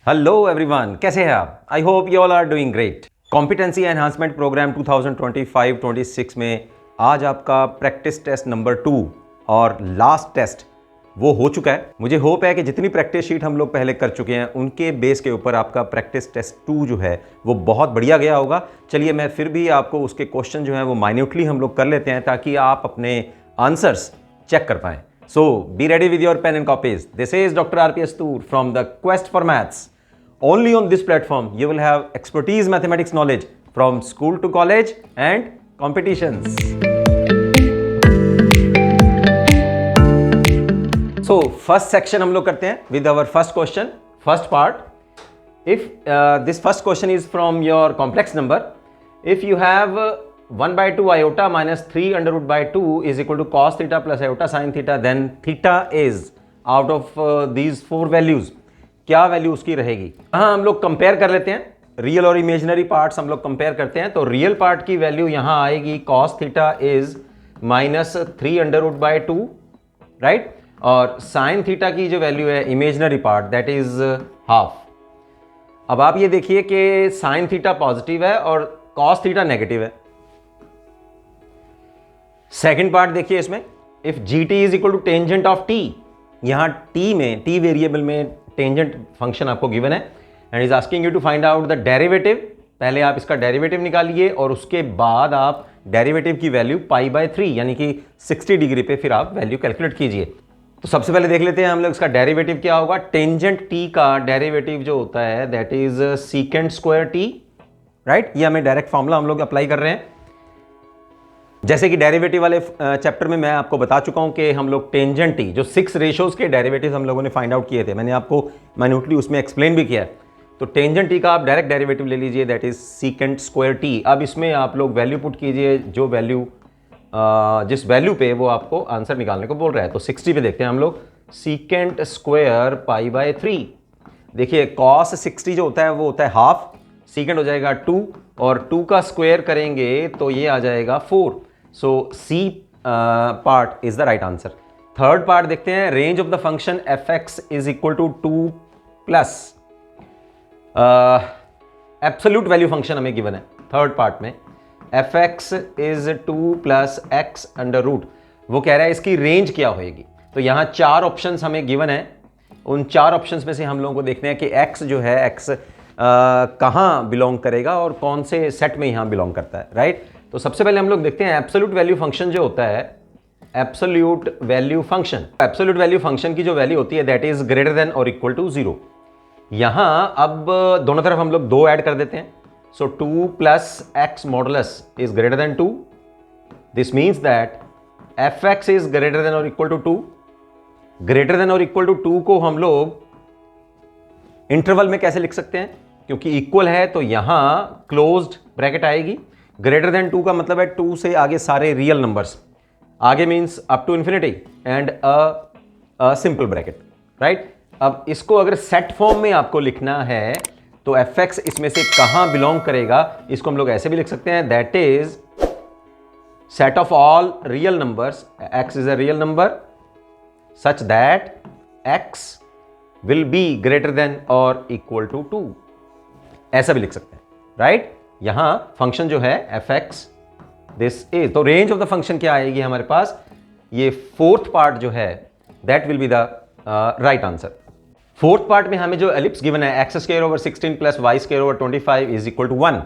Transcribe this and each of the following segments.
Hello everyone, कैसे हैं आप? I hope you all are doing great. Competency enhancement programme 2025-26 में आज आपका प्रैक्टिस टेस्ट नंबर 2 और लास्ट टेस्ट वो हो चुका है। मुझे होप है कि जितनी प्रैक्टिस शीट हम लोग पहले कर चुके हैं उनके बेस के ऊपर आपका प्रैक्टिस टेस्ट 2 जो है वो बहुत बढ़िया गया होगा। चलिए मैं फिर भी आपको उसके क्वेश्चन जो है वो माइन्यूटली हम लोग कर लेते हैं ताकि आप अपने आंसर्स चेक कर पाएं। So be ready with your pen and copies. This is Dr. RPS Toor from the Quest for Maths. Only on this platform you will have expertise mathematics knowledge from school to college and competitions. So first section हम लोग करते हैं with our first question, first part. If this first question is from your complex number, if you have 1 by 2 iota minus 3 under root by 2 is equal to cos theta plus iota sin theta, then theta is out of these 4 values, क्या value उसकी रहेगी? हाँ, हम लोग compare कर लेते हैं, real और इमेजिनरी पार्ट्स हम लोग कंपेयर करते हैं। तो रियल पार्ट की वैल्यू यहाँ आएगी cos theta is minus 3 under root by 2, right. और साइन थीटा की जो वैल्यू है imaginary part that is half. अब आप ये देखिए कि साइन थीटा पॉजिटिव है और cos थीटा नेगेटिव है। सेकेंड पार्ट देखिए इसमें, if G T is equal to tangent of T, यहां टी में, टी वेरिएबल में टेंजेंट फंक्शन आपको गिवन है and is asking you to find out the derivative. पहले आप इसका डेरिवेटिव निकालिए और उसके बाद आप डेरिवेटिव की वैल्यू पाई बाय 3 यानी कि 60 डिग्री पे फिर आप वैल्यू कैलकुलेट कीजिए। तो सबसे पहले देख लेते हैं हम लोग इसका डेरिवेटिव क्या होगा। टेंजेंट टी का डेरिवेटिव जो होता है that is secant square T, right. ये हमें डायरेक्ट फॉर्मूला हम लोग अप्लाई कर रहे हैं। जैसे कि डेरिवेटिव वाले चैप्टर में मैं आपको बता चुका हूं कि हम लोग टेंजेंट टी जो 6 रेशोज के डेरिवेटिव हम लोगों ने फाइंड आउट किए थे, मैंने आपको माइन्यूटली उसमें एक्सप्लेन भी किया है। तो टेंजेंट टी का आप डायरेक्ट डेरिवेटिव ले लीजिए that is secant square T. अब इसमें आप लोग वैल्यू पुट कीजिए, जो वैल्यू जिस वैल्यू पे वो आपको आंसर निकालने को बोल रहा है। तो 60 पे देखते हैं हम लोग, सीकेंट स्क्वायर पाई बाय 3। देखिए कॉस 60 जो होता है वो होता है हाफ, सीकेंट हो जाएगा 2 और 2 का स्क्वायर करेंगे तो ये आ जाएगा 4। So C part is the right answer. Third part देखते हैं, range of the function f x is equal to 2 plus absolute value function हमें गिवन है। थर्ड पार्ट में f x is 2 plus x under root, वो कह रहा है इसकी रेंज क्या होएगी। तो यहाँ 4 ऑप्शंस हमें गिवन है, उन 4 ऑप्शंस में से हम लोगों को देखना है कि एक्स जो है एक्स कहाँ बिलोंग करेगा और कौन से सेट में यहाँ बिलोंग करता है, राइट। तो सबसे पहले हम लोग देखते हैं एब्सोल्यूट वैल्यू फंक्शन जो होता है, absolute value function. Absolute value function की जो वैल्यू होती है दैट इज ग्रेटर देन और इक्वल टू 0। यहां अब दोनों तरफ हम लोग 2 ऐड कर देते हैं। सो 2 plus x modulus is greater than 2। This means that F x is greater than और इक्वल टू 2। ग्रेटर देन और इक्वल टू 2 को हम लोग इंटरवल में कैसे लिख सकते हैं, क्योंकि इक्वल है तो यहां क्लोज्ड ब्रैकेट आएगी। ग्रेटर देन 2 का मतलब है 2 से आगे सारे रियल नंबर्स, आगे means up to infinity and a simple bracket, right. अब इसको अगर सेट फॉर्म में आपको लिखना है तो एफ एक्स इसमें से कहां बिलोंग करेगा, इसको हम लोग ऐसे भी लिख सकते हैं that is set of all real numbers, x is a real number such that x will be greater than और इक्वल टू 2, ऐसा भी लिख सकते हैं, राइट। यहां फंक्शन जो है एफ एक्स दिस इज, तो रेंज ऑफ द फंक्शन क्या आएगी हमारे पास, ये फोर्थ पार्ट जो है that will be the right answer. Fourth part में हमें जो एलिप्स गिवन है X square over 16 plus Y square over 25 is equal to 1।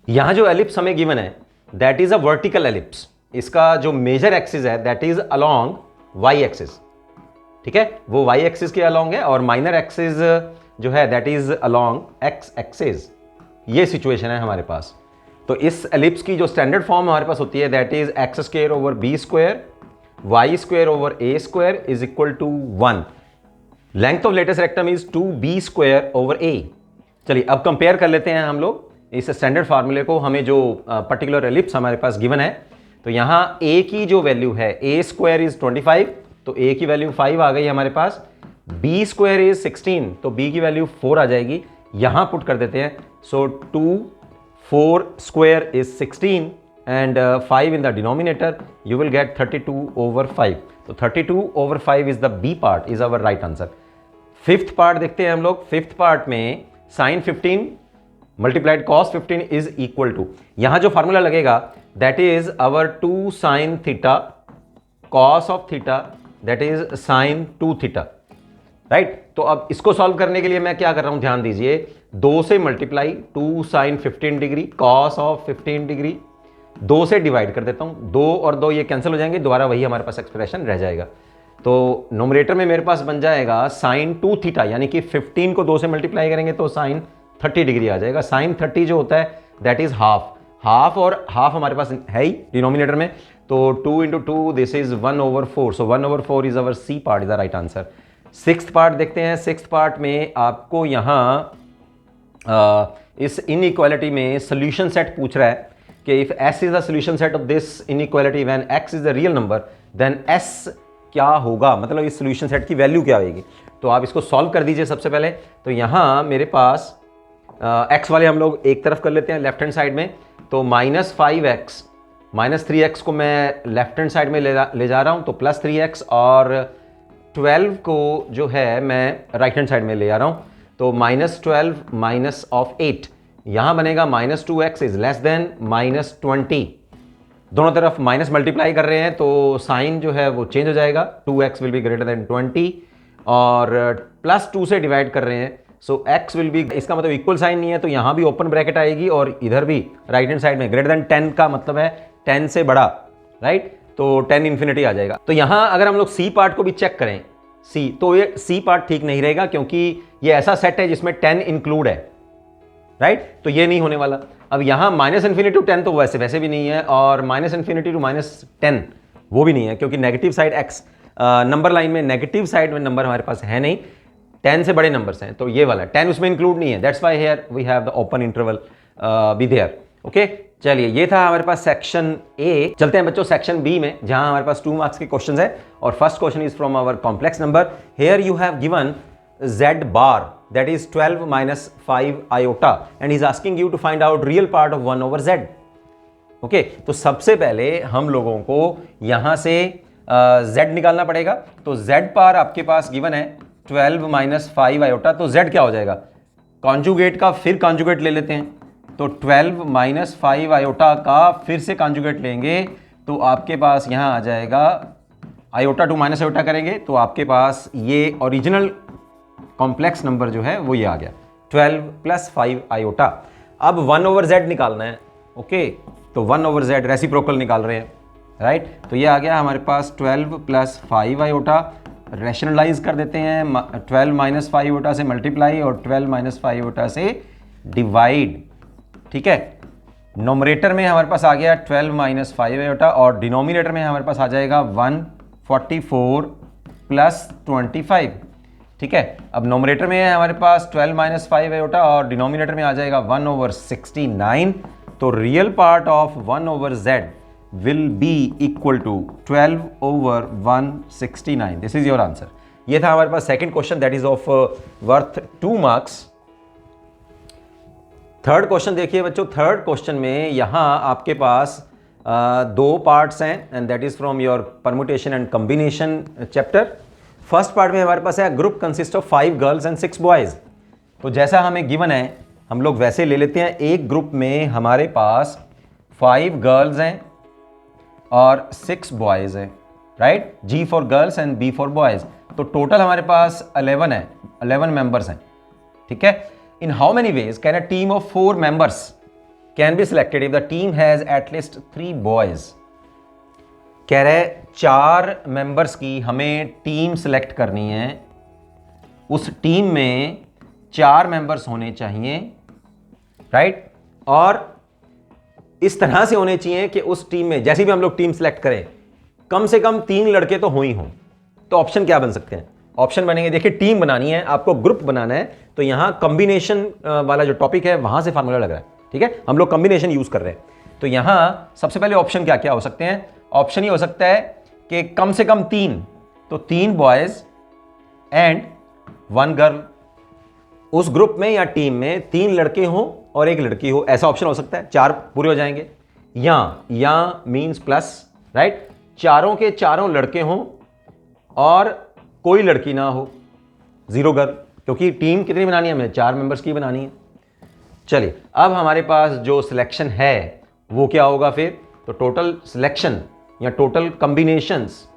यहां जो एलिप्स हमें गिवन है that is a vertical ellipse. इसका जो मेजर एक्सिस है that is along Y axis, ठीक है, वो वाई एक्सिस के अलोंग है और माइनर एक्सिस जो है that is along x axis. ये सिचुएशन है हमारे पास। तो इस एलिप्स की जो स्टैंडर्ड फॉर्म हमारे पास होती है that is x square over b square y square over a square is equal to 1। Length of latest rectum is 2b square over a. चलिए अब कंपेयर कर लेते हैं हम लोग इस स्टैंडर्ड फार्मूले को। हमें जो पर्टिकुलर एलिप्स हमारे पास गिवन है, तो यहाँ a की जो वैल्यू है a स्क्वायर इज 25, तो a की वैल्यू 5 आ गई हमारे पास। b स्क्वायर इज 16, तो b की वैल्यू 4 आ जाएगी, यहां पुट कर देते हैं। सो 2 4 square is 16 and 5 in the denominator, you will get 32 over 5. So 32 over 5 is the B part, is our right answer. Fifth part देखते हैं हम लोग। फिफ्थ पार्ट में sine 15 multiplied cos 15 is equal to, यहां जो फॉर्मूला लगेगा that is our 2 sine theta cos of theta that is sine 2 theta, right. तो अब इसको सॉल्व करने के लिए मैं क्या कर रहा हूं, ध्यान दीजिए, 2 से multiply 2 sine 15 degree cos of 15 degree, 2 से डिवाइड कर देता हूं, 2 और 2 ये कैंसिल हो जाएंगे, दोबारा वही हमारे पास एक्सप्रेशन रह जाएगा। तो नोमरेटर में मेरे पास बन जाएगा साइन 2 थीटा, यानी कि 15 को 2 से मल्टीप्लाई करेंगे तो साइन 30 डिग्री आ जाएगा। साइन 30 जो होता है दैट इज हाफ, हाफ और हाफ हमारे पास है ही डिनोमिनेटर में, तो 2 into 2 this is 1/4, so 1/4 is our C part, is the right answer. Sixth part देखते हैं। सिक्स्थ पार्ट में आपको यहां इस इनइक्वालिटी में सोल्यूशन सेट पूछ रहा है कि if s is the solution set of this inequality when x is the real number then s क्या होगा, मतलब इस सोल्यूशन सेट की वैल्यू क्या होगी। तो आप इसको सॉल्व कर दीजिए सबसे पहले। तो यहां मेरे पास x वाले हम लोग एक तरफ कर लेते हैं लेफ्ट हैंड साइड में, तो -5x -3x को मैं लेफ्ट हैंड साइड में ले जा रहा हूं, तो +3x, और 12 को जो है मैं राइट हैंड साइड में ले आ रहा हूं, तो -12 माइनस ऑफ 8, यहां बनेगा -2x इज लेस देन -20। दोनों तरफ माइनस मल्टीप्लाई कर रहे हैं तो साइन जो है वो चेंज हो जाएगा, 2x will be greater than 20, और +2 से डिवाइड कर रहे हैं, सो x विल बी, इसका मतलब इक्वल साइन नहीं है तो यहां भी ओपन ब्रैकेट आएगी, और इधर भी राइट हैंड साइड में ग्रेटर देन 10 का मतलब है 10 से बड़ा, राइट, तो 10 इन्फिनिटी आ जाएगा। तो यहां अगर हम लोग सी पार्ट को भी चेक करें, सी, तो ये सी पार्ट ठीक नहीं रहेगा क्योंकि ये ऐसा सेट है जिसमें 10 इंक्लूड है, राइट, तो ये नहीं होने वाला। अब यहां -∞ टू 10 तो वैसे भी नहीं है, और -∞ टू -10 वो भी नहीं है, क्योंकि negative side x number line में नेगेटिव साइड में नंबर हमारे पास है नहीं, 10 से बड़े नंबर्स हैं, तो ये वाला 10 उसमें इंक्लूड नहीं है, that's why here we have the open interval B there. Okay, चलिए ये था हमारे पास सेक्शन ए। चलते हैं बच्चों सेक्शन बी में, जहां हमारे पास 2 मार्क्स के क्वेश्चंस है, और first question is from our complex number. Here you have given z bar that is 12 minus 5 iota and he's asking you to find out real part of 1 over z. Okay, तो सबसे पहले हम लोगों को यहां से z निकालना पड़ेगा। तो z पार आपके पास गिवन है 12 माइनस 5 आयोटा, तो z क्या हो जाएगा, कॉन्जुगेट का फिर कॉन्जुगेट ले लेते हैं, तो 12 माइनस 5 आयोटा का फिर से कॉन्जुगेट लेंगे, तो आपके पास यहां आ जाएगा आयोटा टू माइनस आयोटा करेंगे तो आपके पास ये ओरिजिनल कॉम्प्लेक्स नंबर जो है वो ये आ गया 12 प्लस 5 आयोटा। अब 1 ओवर z निकालना है। ओके, तो 1 ओवर z रेसिप्रोकल निकाल रहे हैं, राइट, तो ये आ गया हमारे पास 12 प्लस 5 आयोटा, रैशनलाइज कर देते हैं, 12 माइनस 5 आयोटा से मल्टीप्लाई और 12 माइनस 5 आयोटा से डिवाइड, ठीक है। नोमरेटर में हमारे पास आ गया 12 माइनस 5 आयोटा, और डिनोमिनेटर में हमारे पास आ जाएगा 144 प्लस 25, ठीक है। अब नोमरेटर में है हमारे पास 12 माइनस 5 आयोटा, और डिनोमिनेटर में आ जाएगा 1 ओवर 69, तो real part of 1 over z will be equal to 12 over 169। This is your answer. ये था हमारे पास second question, that is of worth 2 marks. Third question देखिए बच्चों। थर्ड क्वेश्चन में यहां आपके पास 2 पार्ट्स हैं, and that is from your permutation and combination chapter. First part में हमारे पास है group consist of 5 girls and 6 boys. तो जैसा हमें गिवन है हम लोग वैसे ले लेते हैं। एक ग्रुप में हमारे पास 5 गर्ल्स हैं और 6 बॉयज हैं, right, G for girls and B for boys, तो टोटल हमारे पास 11 है, 11 मेंबर्स हैं, ठीक है। In how many ways can a team of 4 members can be selected if the team has at least 3 boys. कह रहे 4 मेंबर्स की हमें टीम सिलेक्ट करनी है, उस टीम में 4 मेंबर्स होने चाहिए, राइट, और इस तरह से होने चाहिए कि उस टीम में जैसे भी हम लोग टीम सिलेक्ट करें कम से कम 3 लड़के तो हो ही हों। तो ऑप्शन क्या बन सकते हैं, ऑप्शन बनेंगे, देखिए टीम बनानी है आपको, ग्रुप बनाना है, तो यहां कॉम्बिनेशन वाला जो टॉपिक है वहां से फार्मूला लग रहा है, ठीक है, हम लोग कॉम्बिनेशन यूज कर रहे हैं। तो यहां सबसे पहले ऑप्शन क्या क्या हो सकते हैं, ऑप्शन ये हो सकता है कि कम से कम 3, तो 3 बॉयज एंड 1 गर्ल, उस ग्रुप में या टीम में 3 लड़के हों और 1 लड़की हो, ऐसा ऑप्शन हो सकता है, 4 पूरे हो जाएंगे। या मींस प्लस, राइट, चारों के चारों लड़के हों और कोई लड़की ना हो, 0 गर्ल, क्योंकि टीम कितनी बनानी है हमें, 4 मेंबर्स की बनानी है। चलिए अब हमारे पास जो सिलेक्शन है वो क्या होगा फिर, तो टोटल सिलेक्शन या टोटल कॉम्बिनेशंस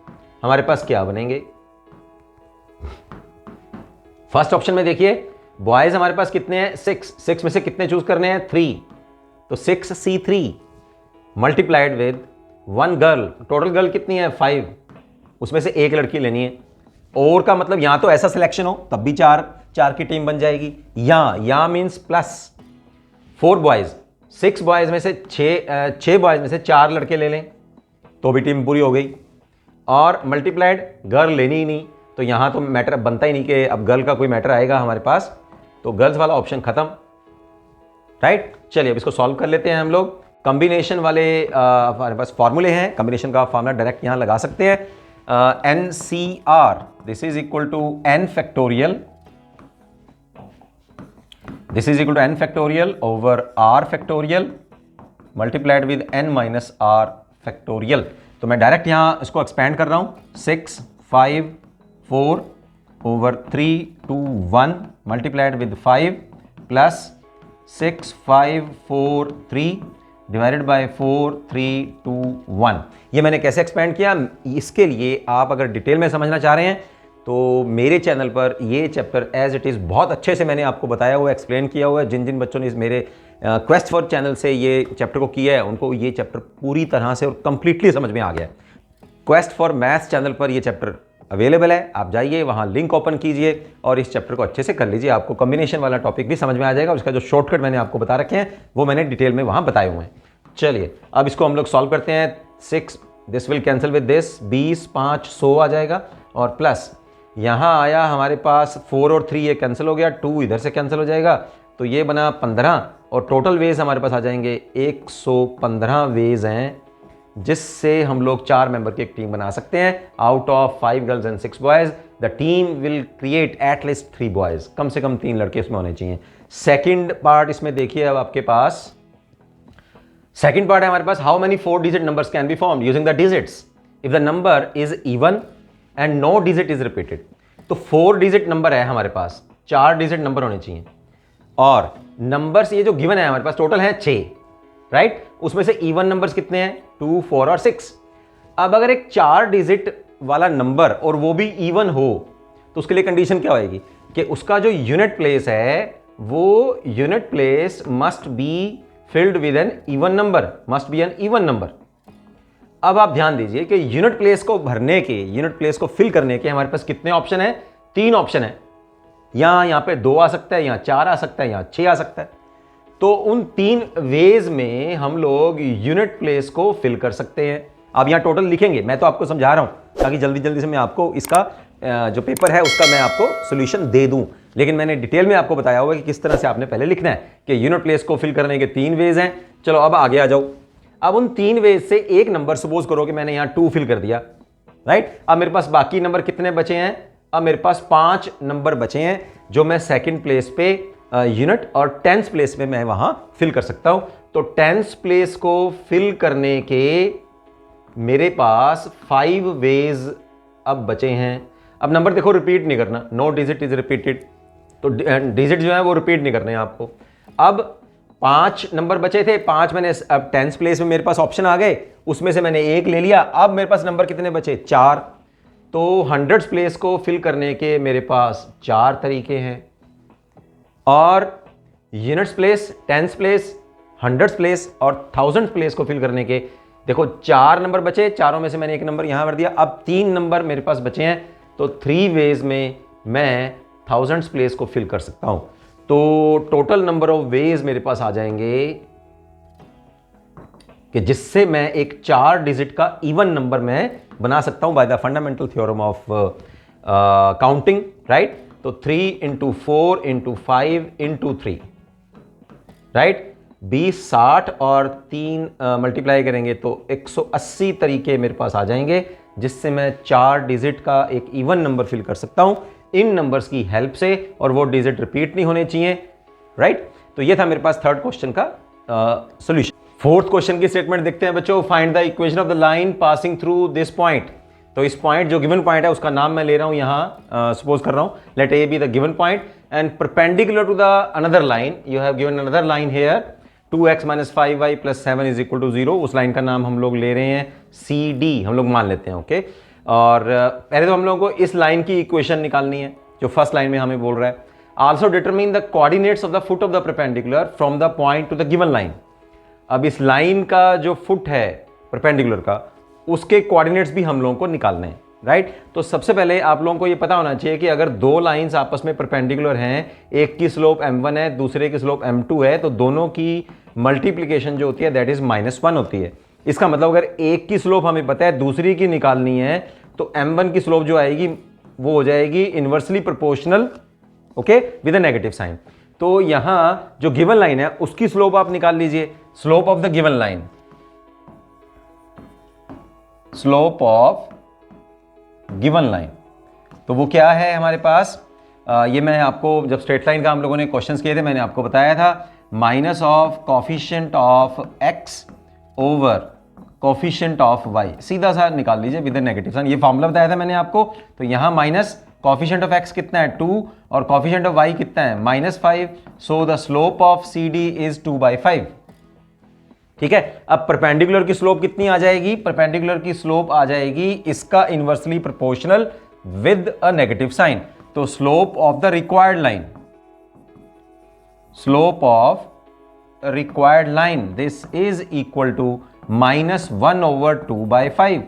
हमारे पास क्या बनेंगे। फर्स्ट ऑप्शन में देखिए बॉयज हमारे पास कितने हैं, 6 में से कितने चूज करने हैं, 3, तो 6C3 multiplied with 1 girl, total girl कितनी है 5, उसमें से एक लड़की लेनी है। और का मतलब यहां तो ऐसा सिलेक्शन हो तब भी 4 की टीम बन जाएगी, या मींस प्लस 4 बॉयज, 6 बॉयज में से 6 बॉयज में से 4 लड़के ले लें तो भी टीम पूरी हो गई। और मल्टीप्लाइड गर्ल लेनी ही नहीं, तो यहां तो मैटर बनता ही नहीं कि अब गर्ल का कोई मैटर आएगा हमारे पास, तो गर्ल्स वाला ऑप्शन खत्म, राइट। चलिए अब इसको सॉल्व कर लेते हैं हम लोग। कॉम्बिनेशन वाले हमारे पास फॉर्मूले हैं, कॉम्बिनेशन का फॉर्मूला डायरेक्ट यहां लगा सकते हैं। NCR this is equal to n factorial, this is equal to n factorial over r factorial multiplied with n minus r factorial. तो मैं डायरेक्ट यहां इसको एक्सपैंड कर रहा हूं, 6 5 4 over 3 2 1 multiplied with 5 plus 6 5 4 3 divided by 4 3 2 1। ये मैंने कैसे एक्सपेंड किया, इसके लिए आप अगर डिटेल में समझना चाह रहे हैं तो मेरे चैनल पर ये चैप्टर एज इट इज़ बहुत अच्छे से मैंने आपको बताया हुआ, एक्सप्लेन किया हुआ है। जिन जिन बच्चों ने इस मेरे क्वेस्ट फॉर चैनल से ये चैप्टर को किया है उनको ये चैप्टर पूरी तरह से और कंप्लीटली समझ में आ गया है। क्वेस्ट फॉर मैथ्स चैनल पर ये चैप्टर अवेलेबल है, आप जाइए वहाँ लिंक ओपन कीजिए और इस चैप्टर को अच्छे से कर लीजिए, आपको कॉम्बिनेशन वाला टॉपिक भी समझ में आ जाएगा। उसका जो शॉर्टकट मैंने आपको बता रखे हैं वो मैंने डिटेल में वहाँ बताए हुए हैं। चलिए अब इसको हम लोग सॉल्व करते हैं। 6 this will cancel with this, 20 5 100 आ जाएगा, और प्लस यहाँ आया हमारे पास 4 और 3 ये कैंसिल हो गया, 2 इधर से कैंसिल हो जाएगा, तो ये बना 15, और टोटल वेज हमारे पास आ जाएंगे 115 वेज हैं जिससे हम लोग 4 मेंबर की एक टीम बना सकते हैं। Out of 5 girls and 6 boys the team will create at least 3 boys, कम से कम 3 लड़के इसमें होने चाहिए। सेकंड पार्ट इसमें देखिए, अब आपके पास सेकंड पार्ट है हमारे पास, how many 4 digit numbers can be formed using the digits if the number is even and no digit is repeated. तो 4 डिजिट नंबर है हमारे पास, 4 डिजिट नंबर होने चाहिए, और नंबर्स ये जो गिवन है हमारे पास टोटल है 6, राइट। उसमें से इवन नंबर्स कितने हैं, 2 4 और 6। अब अगर एक 4 डिजिट वाला नंबर और वो भी इवन हो तो उसके लिए कंडीशन क्या होगी कि उसका जो यूनिट प्लेस है वो unit place must be filled with an even number, must be an even number. अब आप ध्यान दीजिए कि यूनिट प्लेस को भरने के, यूनिट प्लेस को फिल करने के हमारे पास कितने ऑप्शन है, 3 ऑप्शन है। यहाँ पे 2 आ सकता है, यहाँ 4 आ सकता है, यहाँ 6 आ सकता है। तो उन 3 वेज में हम लोग यूनिट प्लेस को फिल कर सकते हैं। आप यहाँ टोटल लिखेंगे, मैं तो आपको समझा रहा हूँ ताकि जल्दी जल्दी से मैं आपको इसका जो पेपर है उसका मैं आपको सोल्यूशन दे दूं, लेकिन मैंने डिटेल में आपको बताया हुआ कि किस तरह से आपने पहले लिखना है कि यूनिट प्लेस को फिल करने के 3 वेज हैं। चलो अब आगे आ जाओ। अब उन 3 वेज से एक नंबर सपोज करो कि मैंने यहाँ 2 फिल कर दिया, राइट। अब मेरे पास बाकी नंबर कितने बचे हैं, अब मेरे पास 5 नंबर बचे हैं जो मैं सेकंड प्लेस पे यूनिट और 10th प्लेस पे मैं वहां फिल कर सकता हूं। तो 10th प्लेस को फिल करने के मेरे पास 5 वेज अब बचे हैं। अब नंबर देखो रिपीट नहीं करना, नो डिजिट इज रिपीटेड, तो डिजिट जो है वो रिपीट नहीं करने हैं आपको। अब 5 नंबर बचे थे, 5 मैंने, अब 10th प्लेस में मेरे पास ऑप्शन आ गए, उसमें से मैंने 1 ले लिया। अब मेरे पास नंबर कितने बचे, 4। तो 100th प्लेस को फिल करने के मेरे पास 4 तरीके हैं, और units place, 10th place, 100th place और 1000th प्लेस को फिल करने के देखो 4 नंबर बचे, चारों में से मैंने 1 नंबर यहां भर दिया। अब 3 नंबर मेरे पास बचे हैं, तो 3 वेज में मैं 1000th प्लेस को फिल कर सकता हूं। तो टोटल नंबर ऑफ वेज मेरे पास आ जाएंगे कि जिससे मैं एक 4 डिजिट का इवन नंबर मैं बना सकता हूं by the fundamental theorem of counting, right. तो 3 × 4 × 5 × 3, राइट। 20 60 और 3 मल्टीप्लाई करेंगे तो 180 तरीके मेरे पास आ जाएंगे जिससे मैं 4 डिजिट का एक इवन नंबर फिल कर सकता हूं इन नंबर्स की हेल्प से, और वो डिजिट रिपीट नहीं होने चाहिए, राइट। तो ये था मेरे पास 3rd क्वेश्चन का सॉल्यूशन। 4th क्वेश्चन की स्टेटमेंट देखते हैं बच्चों। Find the equation of the line passing through this point. तो इस पॉइंट जो गिवन पॉइंट है उसका नाम मैं ले रहा हूं यहां, सपोज कर रहा हूं let A B the given point and perpendicular to the another line you have given another line here 2x - 5y + 7 = 0। उस लाइन का नाम हम लोग ले रहे हैं CD, हम लोग मान लेते हैं, ओके। और पहले तो हम लोगों को इस लाइन की इक्वेशन निकालनी है जो फर्स्ट लाइन में हमें बोल रहा है। Also determine the coordinates of the foot of the perpendicular from the point to the given line. अब इस लाइन का जो फुट है परपेंडिकुलर का, उसके कोऑर्डिनेट्स भी हम लोगों को निकालने हैं, राइट। तो सबसे पहले आप लोगों को ये पता होना चाहिए कि अगर दो लाइंस आपस में परपेंडिकुलर हैं, एक की स्लोप m1 है, दूसरे की स्लोप m2 है, तो दोनों की मल्टीप्लिकेशन जो होती है दैट इज -1 होती है। इसका मतलब अगर एक की स्लोप हमें पता है, दूसरी की निकालनी है, तो m1 की स्लोप जो आएगी वो हो जाएगी inversely proportional, okay, with a negative sign. तो यहां जो गिवन लाइन है उसकी स्लोप आप निकाल लीजिए, slope of the given line, slope of given line, तो वो क्या है हमारे पास, ये मैं आपको जब स्ट्रेट लाइन का हम लोगों ने क्वेश्चंस किए थे मैंने आपको बताया था, minus of coefficient of x over coefficient of y, सीधा सा निकाल लीजिए विद नेगेटिव साइन। ये फॉर्मूला बताया था मैंने आपको। तो यहां माइनस कॉफिशिएंट ऑफ x कितना है 2 और कॉफिशिएंट ऑफ y कितना है -5, so the slope of CD is 2/5, ठीक है। अब परपेंडिकुलर की स्लोप कितनी आ जाएगी, परपेंडिकुलर की स्लोप आ जाएगी इसका inversely proportional with a negative sign. तो slope of the required line, slope of required line this is equal to -1/2/5,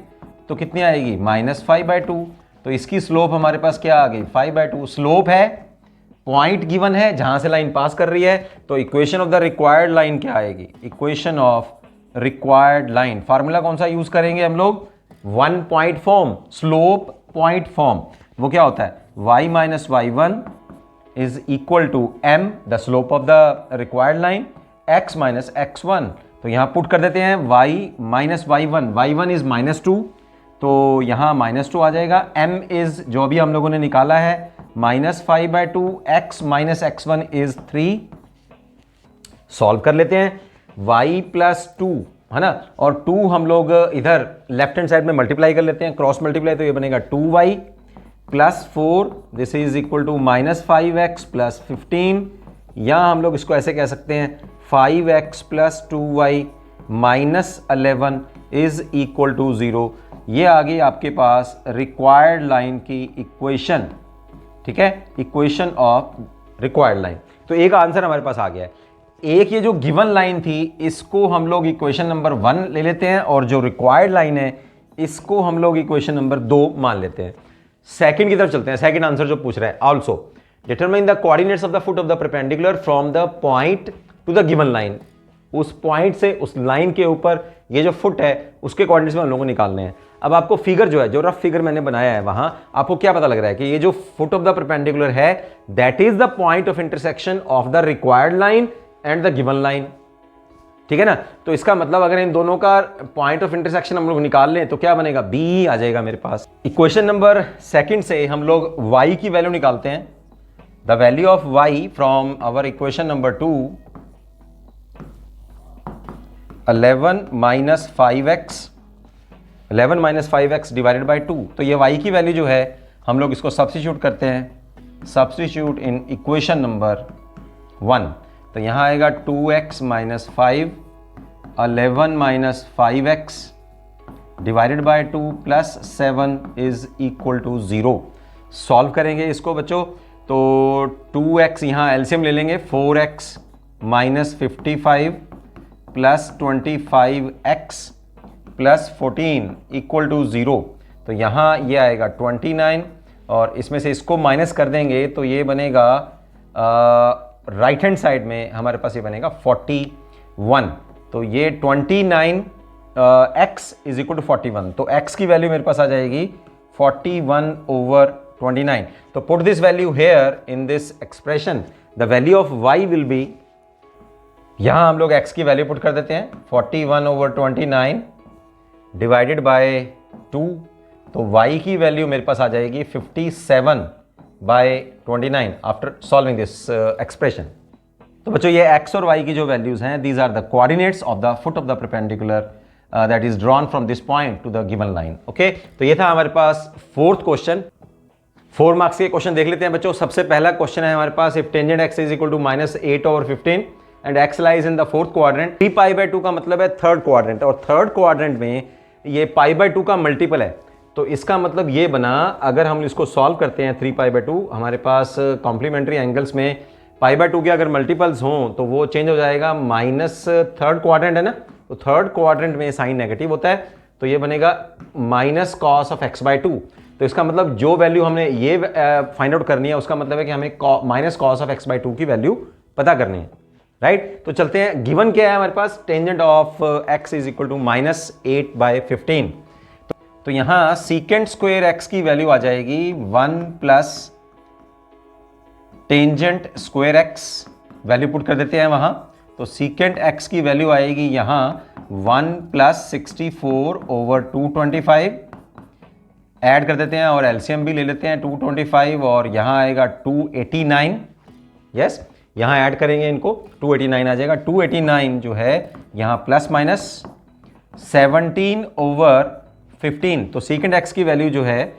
तो कितनी आएगी -5/2। तो इसकी स्लोप हमारे पास क्या आ गई 5/2। स्लोप है, पॉइंट गिवन है जहां से लाइन पास कर रही है, तो equation of the required line क्या आएगी, equation of required line, formula कौन सा यूज करेंगे हम लोग, 1 point form, slope point form. वो क्या होता है y - y1 is equal to m the slope of the required line x - x1। तो यहां पुट कर देते हैं y - y1, y1 इज -2, तो यहां -2 आ जाएगा, m इज जो अभी हम लोगों ने निकाला है -5/2, x - x1 इज 3। सॉल्व कर लेते हैं, y + 2 है ना, और 2 हम लोग इधर लेफ्ट हैंड साइड में मल्टीप्लाई कर लेते हैं, क्रॉस मल्टीप्लाई, तो ये बनेगा 2y + 4 this is equal to -5x + 15, या हम लोग इसको ऐसे कह सकते हैं 5x + 2y - 11 is equal to 0। ये आ गई आपके पास रिक्वायर्ड लाइन की इक्वेशन, ठीक है, इक्वेशन ऑफ रिक्वायर्ड लाइन। तो एक आंसर हमारे पास आ गया है। एक ये जो गिवन लाइन थी इसको हम लोग इक्वेशन नंबर 1 ले लेते हैं, और जो रिक्वायर्ड लाइन है इसको हम लोग इक्वेशन नंबर 2 मान लेते हैं। सेकंड की तरफ चलते हैं, सेकंड आंसर जो पूछ रहा है, also determine the coordinates of the foot of the perpendicular from the point to the given line. उस पॉइंट से उस लाइन के ऊपर ये जो फुट है उसके कोऑर्डिनेट्स में हम लोगों को निकालने हैं। अब आपको फिगर जो है, जो रफ फिगर मैंने बनाया है, वहां आपको क्या पता लग रहा है कि ये जो फुट ऑफ द परपेंडिकुलर है that is the point of intersection of the required line and the given line, ठीक है ना। तो इसका मतलब अगर इन दोनों का पॉइंट ऑफ इंटरसेक्शन हम लोग निकाल लें तो क्या बनेगा, बी आ जाएगा मेरे पास। इक्वेशन नंबर सेकंड से हम लोग y की वैल्यू निकालते हैं, the value of y from our equation number 2, 11 - 5x divided by 2। तो ये y की वैल्यू जो है हम लोग इसको सब्स्टिट्यूट करते हैं, सब्स्टिट्यूट इन इक्वेशन नंबर 1। तो यहाँ आएगा 2x - 5, 11 - 5x divided by 2 + 7 is equal to 0। Solve करेंगे इसको बच्चों, तो 2x यहाँ एलसीएम ले लेंगे, 4x - 55 + 25x + 14 इक्वल टू 0। तो यहाँ ये आएगा 29, और इसमें से इसको माइनस कर देंगे तो ये बनेगा राइट हैंड साइड में हमारे पास ये बनेगा 41। तो ये 29 x इज इक्वल टू 41, तो x की वैल्यू मेरे पास आ जाएगी 41/29। तो put this value here in this expression, the value of y will be, यहां हम लोग x की वैल्यू पुट कर देते हैं 41/29 डिवाइडेड बाय 2, तो y की वैल्यू मेरे पास आ जाएगी 57/29 आफ्टर सॉल्विंग दिस एक्सप्रेशन। तो बच्चों ये x और y की जो वैल्यूज हैं, these are the coordinates of the foot of the perpendicular that is drawn from this point to the given line. Okay, तो ये था हमारे पास फोर्थ क्वेश्चन। 4 मार्क्स के क्वेश्चन देख लेते हैं बच्चों। सबसे पहला क्वेश्चन है हमारे पास, if tangent x is equal to -8/15 and x lies in the fourth quadrant. 3π/2 का मतलब है थर्ड क्वाड्रेंट, और थर्ड क्वाड्रेंट में ये π/2 का मल्टीपल है। तो इसका मतलब ये बना, अगर हम इसको सॉल्व करते हैं 3π/2, हमारे पास कॉम्प्लीमेंट्री एंगल्स में π/2 के अगर मल्टीपल्स हों तो वो चेंज हो जाएगा, माइनस थर्ड क्वाड्रेंट है ना, तो थर्ड क्वाड्रेंट में साइन नेगेटिव होता है, तो ये बनेगा माइनस कॉस ऑफ x/2। तो इसका मतलब जो वैल्यू हमने ये फाइंड आउट करनी है, उसका मतलब है कि हमें माइनस कॉस ऑफ x/2 की वैल्यू पता करनी है, राइट। तो चलते हैं, गिवन क्या है हमारे पास, tangent of x is equal to -8/15। तो यहां सीकेंट स्क्वायर x की वैल्यू आ जाएगी 1 plus tangent square x, value put कर देते हैं वहां। तो सीकेंट x की वैल्यू आएगी यहां 1 प्लस 64/225, ऐड कर देते हैं और एलसीएम भी ले लेते हैं 225, और यहां आएगा 289। यस, यहां ऐड करेंगे इनको, 289 आ जाएगा। 289 जो है यहां प्लस माइनस 17/15, तो सीकेंट x की वैल्यू जो है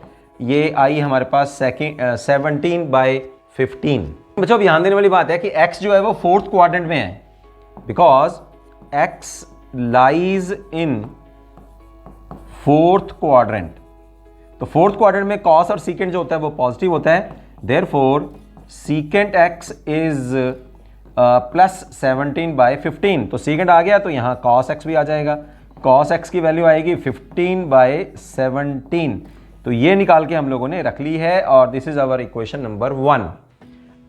ये आई हमारे पास 17/15। बच्चों अब ध्यान देने वाली बात है कि x जो है वो फोर्थ क्वाड्रेंट में है, because x lies in fourth quadrant. तो फोर्थ क्वाड्रेंट में कॉस और सीकेंट जो होता है वो पॉजिटिव होता है, therefore secant x is plus 17/15। तो सीकेंट आ गया तो यहाँ कॉस x भी आ जाएगा, कॉस x की वैल्यू आएगी 15/17। तो ये निकाल के हम लोगों ने रख ली है, और this is our equation number 1।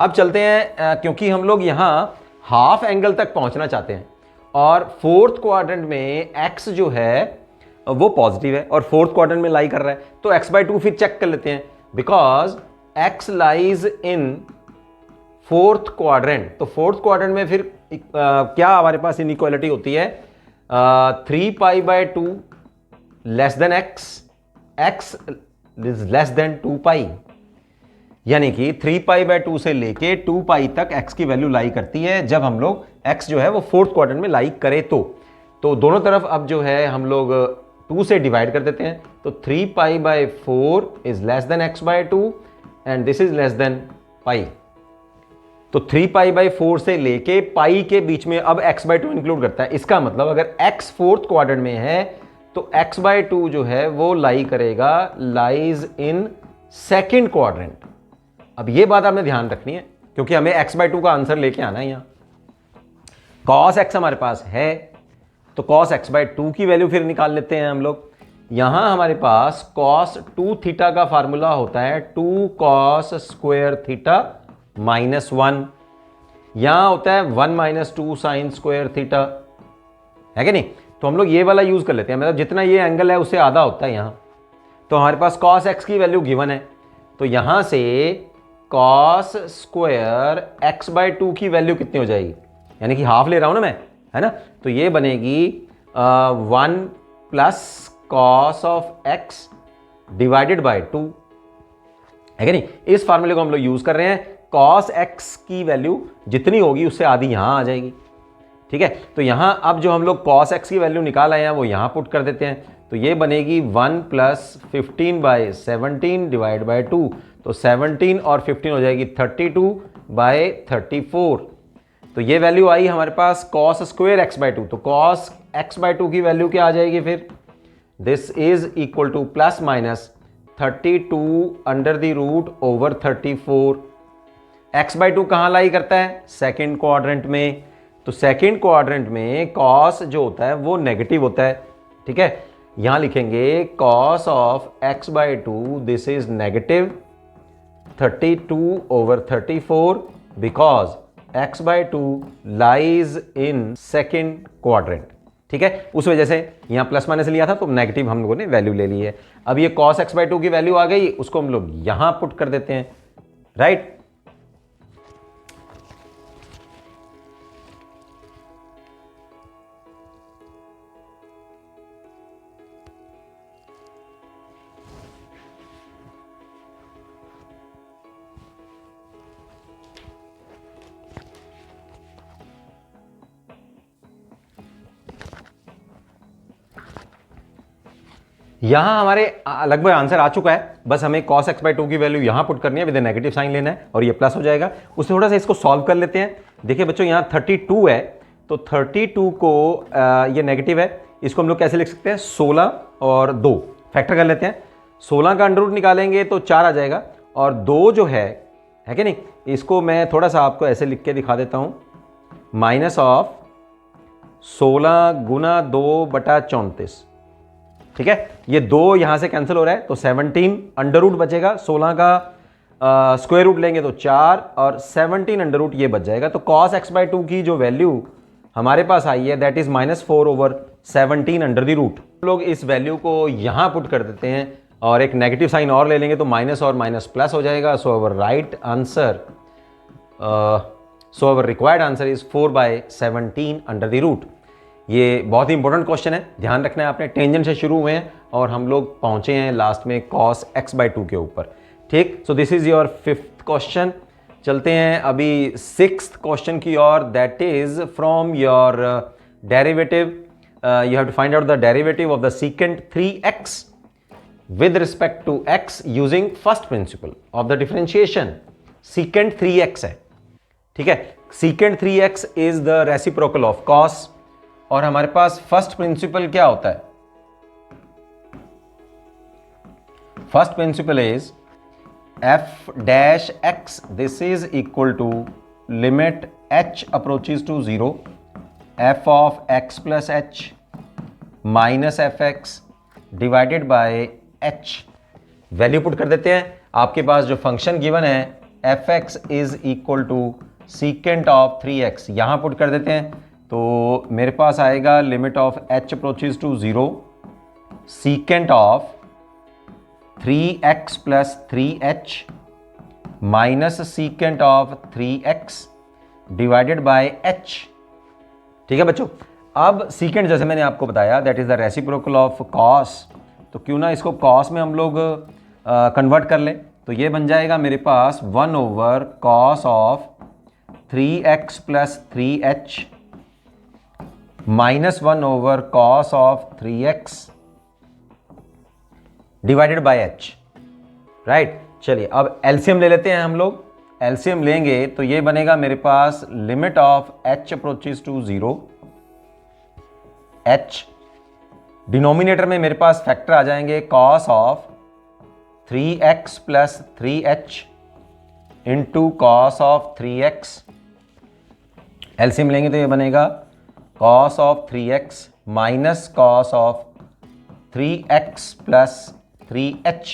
अब चलते हैं, क्योंकि हम लोग यहाँ हाफ एंगल तक पहुंचना चाहते हैं, और फोर्थ क्वाड्रेंट में x जो है वो पॉजिटिव है और फोर्थ क्वाड्रेंट में लाई कर रहा है, तो x/2 फिर चेक कर लेते हैं, because x lies in fourth quadrant. तो फोर्थ क्वाड्रेंट में फिर क्या हमारे पास इनइक्वालिटी होती है, 3π/2 less than x is less than 2π, यानी कि 3π/2 से लेके 2π तक x की वैल्यू लाई करती है जब हम लोग x जो है वो फोर्थ क्वाड्रेंट में लाई करे। तो दोनों तरफ अब जो है हम लोग 2 से डिवाइड कर देते हैं, तो 3π/4 is less than x/2 and this is less than pi. तो 3π/4 से लेके पाई के बीच में अब x/2 इंक्लूड करता है। इसका मतलब अगर x फोर्थ क्वाड्रेंट में है तो x/2 जो है वो लाई करेगा, लाइज इन सेकेंड क्वाड्रेंट। अब ये बात आपने ध्यान रखनी है, क्योंकि हमें x/2 का आंसर लेके आना है। यहां cos x हमारे पास है, तो cos x/2 की वैल्यू फिर निकाल लेते हैं हम लोग। यहां हमारे पास cos 2θ का फार्मूला होता है 2 cos स्क्वायर थीटा -1, यहां होता है 1 - 2 sin स्क्वायर थीटा, है कि नहीं। तो हम लोग ये वाला यूज कर लेते हैं, मतलब जितना ये एंगल है उससे आधा होता है यहां। तो हमारे पास cos x की वैल्यू गिवन है, तो यहां से cos स्क्वायर x/2 की वैल्यू कितनी हो जाएगी, यानी कि हाफ ले रहा हूं ना मैं, है ना। तो ये बनेगी 1 plus cos of x divided by 2, है कि नहीं। इस फार्मूले को हम लोग यूज कर रहे हैं, cos x की वैल्यू जितनी होगी उससे आधी यहां आ जाएगी, ठीक है। तो यहां अब जो हम लोग cos x की वैल्यू निकाल आए हैं वो यहां पुट कर देते हैं, तो ये बनेगी 1 प्लस 15/17 डिवाइड बाय 2, तो 17 और 15 हो जाएगी 32/34। तो ये वैल्यू आई हमारे पास cos स्क्वायर x/2। तो cos x/2 की वैल्यू क्या आ जाएगी फिर, this is equal two plus minus 32√34। x/2 कहां लाई करता है, सेकेंड क्वाड्रेंट में। तो सेकेंड क्वाड्रेंट में cos जो होता है वो नेगेटिव होता है, ठीक है। यहां लिखेंगे cos of x/2, this is negative 32/34 because x/2 lies in second quadrant, ठीक है। उस वजह से यहां प्लस माइनस लिया था तो नेगेटिव हम लोगों ने वैल्यू ले ली है। अब ये cos x/2 की वैल्यू आ गई, उसको हम लोग यहां पुट कर देते हैं, राइट। यहां हमारे लगभग आंसर आ चुका है, बस हमें cos x बाई टू की वैल्यू यहां पुट करनी है, विद नेगेटिव साइन लेना है और ये प्लस हो जाएगा। उससे थोड़ा सा इसको सॉल्व कर लेते हैं। देखिए बच्चों यहां 32 है, तो 32 को ये नेगेटिव है, इसको हम लोग कैसे लिख सकते हैं, 16 और 2 फैक्टर कर लेते हैं। 16 का अंडर रूट निकालेंगे तो 4 आ जाएगा, और 2 जो है कि नहीं, इसको मैं थोड़ा सा आपको ऐसे लिख के दिखा देता हूं, माइनस ऑफ 16 गुना 2/34। ठीक है, ये 2 यहां से कैंसिल हो रहा है, तो 17 अंडर रूट बचेगा, 16 का स्क्वायर रूट लेंगे तो 4 और 17 अंडर रूट ये बच जाएगा। तो cos x बाई टू की जो वैल्यू हमारे पास आई है that is -4/17 under the root. लोग इस वैल्यू को यहां पुट कर देते हैं और एक नेगेटिव साइन और ले लेंगे तो माइनस और माइनस प्लस हो जाएगा। So our right answer, so our required answer is 4/17 under the root. ये बहुत ही इंपॉर्टेंट क्वेश्चन है, ध्यान रखना है आपने। टेंजेंट से शुरू हुए हैं और हम लोग पहुंचे हैं लास्ट में cos x बाई टू के ऊपर। ठीक, so this is your 5th question. चलते हैं अभी 6th क्वेश्चन की ओर, that is from your derivative. You have to find out the derivative of the secant 3x with respect to x using first principle of the differentiation. Secant 3x है, ठीक है, secant 3x is the reciprocal of cos, और हमारे पास first principle क्या होता है, first principle is f dash x, this is equal to limit h approaches to 0 f of x plus h minus fx divided by h। Value put कर देते हैं, आपके पास जो फंक्शन गिवन है fx is equal to secant of 3x, यहां put कर देते हैं तो मेरे पास आएगा limit of h approaches to 0 secant of 3x plus 3h minus secant of 3x divided by h। ठीक है बच्चों, अब सीकेंट जैसे मैंने आपको बताया that is the reciprocal of cos, तो क्यों ना इसको cos में हम लोग कन्वर्ट कर लें, तो ये बन जाएगा मेरे पास 1/cos of 3x plus 3h minus 1/cos of 3x divided by h। Right, चलिए अब एलसीएम ले लेते हैं हम लोग। एलसीएम लेंगे तो ये बनेगा मेरे पास limit of h approaches to 0 h, denominator में मेरे पास फैक्टर आ जाएंगे cos of 3x plus 3h into cos of 3x। LCM लेंगे तो ये बनेगा cos of 3x minus cos of 3x plus 3h।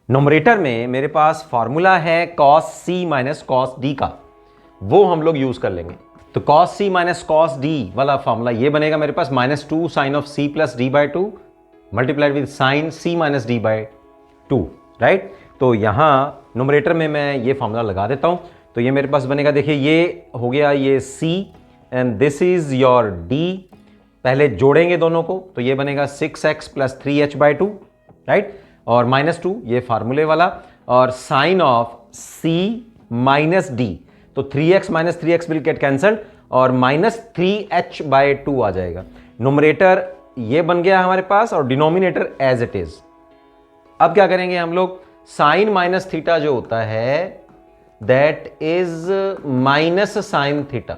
Numerator में मेरे पास फॉर्मूला है cos c minus cos d का, वो हम लोग यूज कर लेंगे। तो cos c minus cos d वाला फॉर्मूला ये बनेगा मेरे पास -2 sine of c plus d by two multiplied with sine c minus d by two. Right, तो यहां नोमरेटर में मैं ये फॉर्मूला लगा देता हूं, तो ये मेरे पास बनेगा, देखिए ये हो गया ये c and this is your d। पहले जोड़ेंगे दोनों को तो ये बनेगा 6x plus 3h by two. Right, और -2 ये फार्मूले वाला, और sine of c minus d, तो 3x minus 3x will get cancelled और -3h बाई टू आ जाएगा। नोमरेटर ये बन गया हमारे पास और डिनोमिनेटर एज इट इज। अब क्या करेंगे हम लोग, साइन माइनस थीटा जो होता है that is minus sine theta.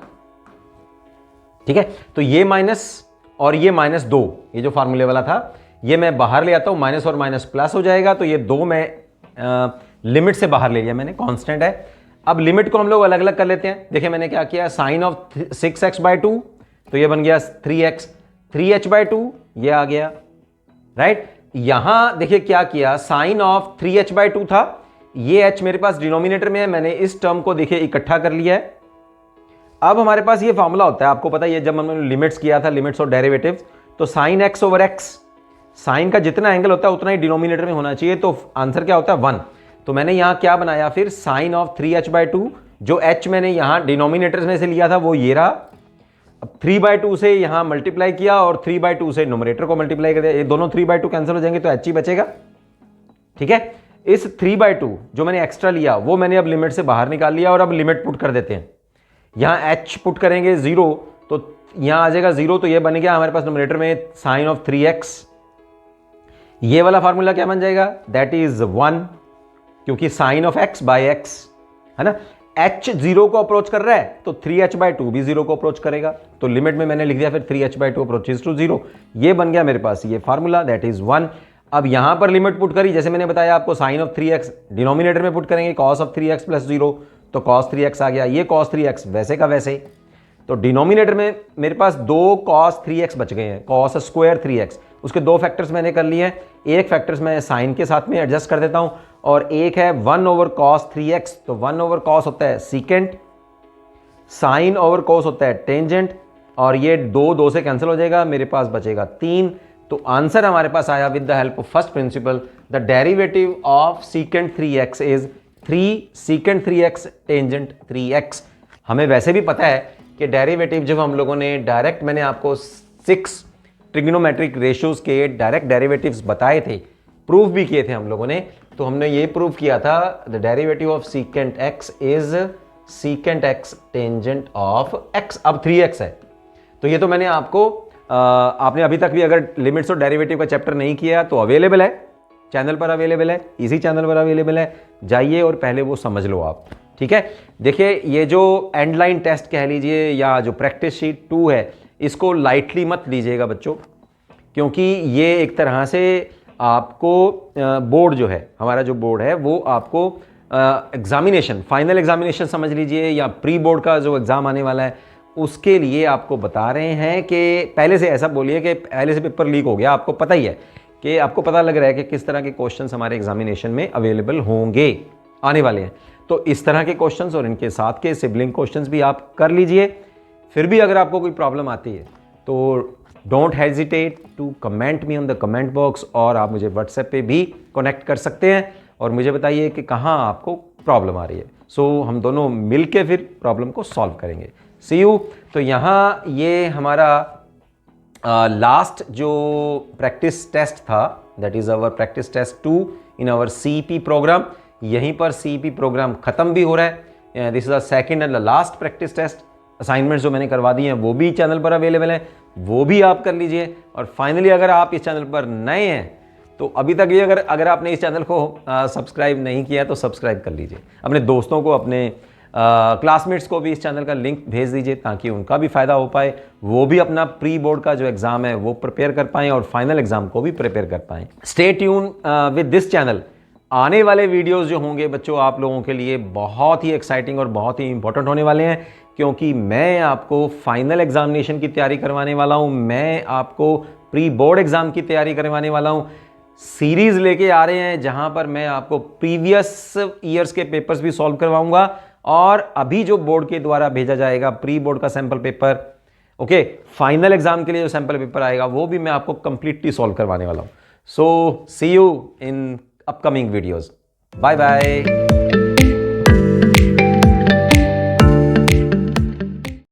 ठीक है, तो ये माइनस और ये -2, ये जो फार्मूले वाला था ये मैं बाहर ले आता हूं, माइनस और माइनस प्लस हो जाएगा, तो ये 2 मैं लिमिट से बाहर ले लिया मैंने, कांस्टेंट है। अब लिमिट को हम लोग अलग अलग कर लेते हैं। देखिए मैंने क्या किया, sign of 6x by two, तो ये बन गया 3x, 3h बाई टू ये आ गया। राइट, यहां देखिए क्या किया, sign of 3h by to था, ये h मेरे पास डिनोमिनेटर में है, मैंने इस टर्म को देखिए इकट्ठा कर लिया है। अब हमारे पास ये फॉर्मूला होता है, आपको पता है, ये जब हमने लिमिट्स किया था, लिमिट्स और डेरिवेटिव्स, तो sine x over x, sine का जितना एंगल होता है उतना ही डिनोमिनेटर में होना चाहिए, तो आंसर क्या होता है 1। तो मैंने यहां क्या बनाया फिर, sine of 3h by two, जो h मैंने यहां डिनोमिनेटर में से लिया था वो ये रहा। अब 3/2 से यहां मल्टीप्लाई किया और 3/2 से नोमरेटर को मल्टीप्लाई कर दिया, ये दोनों 3/2 कैंसिल हो जाएंगे तो h ही बचेगा। ठीक है, इस 3/2 जो मैंने एक्स्ट्रा लिया वो मैंने अब लिमिट से बाहर निकाल लिया, और अब लिमिट पुट कर देते हैं। यहां h पुट करेंगे 0, तो यहां आ जाएगा 0, तो ये बन गया हमारे पास नोमरेटर में साइन ऑफ 3x ये वाला फार्मूला क्या बन जाएगा, दैट इज 1, क्योंकि sine of x by x है ना, h 0 को अप्रोच कर रहा है तो 3h/2 भी 0 को अप्रोच करेगा, तो लिमिट में मैंने लिख दिया फिर 3h/2 अप्रोचेस टू 0। ये बन गया मेरे पास ये फार्मूला, दैट इज 1। अब यहां पर लिमिट पुट करी, जैसे मैंने बताया आपको साइन ऑफ 3x डिनोमिनेटर में पुट करेंगे, कॉस ऑफ 3x प्लस 0 तो कॉस 3x आ गया, ये कॉस 3x वैसे का वैसे, तो डिनोमिनेटर में मेरे पास 2 कॉस 3x बच गए हैं, कॉस स्क्वायर 3x, उसके 2 फैक्टर्स मैंने कर लिए हैं, एक फैक्टर्स मैं साइन के साथ में एडजस्ट कर देता हूं, और एक है 1 ओवर कॉस 3x, तो 1 ओवर कॉस होता है सीकेंट, साइन ओवर कॉस होता है टेंजेंट, और ये 2 से कैंसिल हो जाएगा, मेरे पास बचेगा 3। तो आंसर हमारे पास आया with the help of first principle, the derivative of secant 3x is 3 secant 3x tangent 3x। हमें वैसे भी पता है कि डेरिवेटिव जब हम लोगों ने डायरेक्ट, मैंने आपको 6 ट्रिग्नोमेट्रिक रेशियोज के डायरेक्ट डेरिवेटिव्स बताए थे, प्रूफ भी किए थे हम लोगों ने, तो हमने ये प्रूफ किया था the derivative of secant x is secant x tangent of x। अब 3x है, तो ये तो मैंने आपको आपने अभी तक भी अगर लिमिट्स और डेरिवेटिव का चैप्टर नहीं किया तो अवेलेबल है, चैनल पर अवेलेबल है, इसी चैनल पर अवेलेबल है, जाइए और पहले वो समझ लो आप, ठीक है। देखिए ये जो एंड लाइन टेस्ट कह लीजिए या जो प्रैक्टिस शीट 2 है, इसको लाइटली मत लीजिएगा बच्चों, क्योंकि ये एक तरह से आपको बोर्ड जो है, हमारा जो बोर्ड है वो आपको एग्जामिनेशन, फाइनल एग्जामिनेशन समझ लीजिए, या प्री बोर्ड का जो एग्ज़ाम आने वाला है उसके लिए आपको बता रहे हैं कि पहले से ऐसा बोलिए कि पहले से पेपर लीक हो गया, आपको पता ही है कि आपको पता लग रहा है कि किस तरह के क्वेश्चंस हमारे एग्जामिनेशन में अवेलेबल होंगे, आने वाले हैं। तो इस तरह के क्वेश्चंस और इनके साथ के सिबलिंग क्वेश्चंस भी आप कर लीजिए। फिर भी अगर आपको कोई प्रॉब्लम आती है तो don't hesitate to comment me on the comment box, और आप मुझे व्हाट्सएप पे भी कनेक्ट कर सकते हैं और मुझे बताइए कि कहाँ आपको प्रॉब्लम आ रही है। सो हम दोनों मिल के फिर प्रॉब्लम को सॉल्व करेंगे। See you. तो यहाँ ये हमारा लास्ट जो प्रैक्टिस टेस्ट था, that is our practice test 2 in our CP programme. यहीं पर CP प्रोग्राम ख़त्म भी हो रहा है। This is the second and the last practice test. Assignments जो मैंने करवा दी हैं वो भी चैनल पर अवेलेबल हैं, वो भी आप कर लीजिए। और फाइनली अगर आप इस चैनल पर नए हैं तो अभी तक ये अगर आपने इस चैनल को सब्सक्राइब नहीं किया तो सब्सक्राइब कर लीजिए, अपने दोस्तों को, अपने क्लासमेट्स को भी इस चैनल का लिंक भेज दीजिए ताकि उनका भी फ़ायदा हो पाए, वो भी अपना प्री बोर्ड का जो एग्ज़ाम है वो प्रिपेयर कर पाएँ और फाइनल एग्ज़ाम को भी प्रिपेयर कर पाएँ। Stay tune with this channel. आने वाले वीडियोस जो होंगे बच्चों आप लोगों के लिए बहुत ही एक्साइटिंग और बहुत ही इंपॉर्टेंट होने वाले हैं, क्योंकि मैं आपको फाइनल एग्जामिनेशन की तैयारी करवाने वाला हूं, मैं आपको प्री बोर्ड एग्ज़ाम की तैयारी करवाने वाला हूं। सीरीज़ लेके आ रहे हैं जहां पर मैं आपको प्रीवियस ईयर्स के पेपर्स भी सॉल्व करवाऊंगा, और अभी जो बोर्ड के द्वारा भेजा जाएगा प्री बोर्ड का sample paper, okay, final exam के लिए जो सैंपल पेपर आएगा वो भी मैं आपको कंप्लीटली सॉल्व करवाने वाला हूं। So see you in upcoming videos. Bye bye.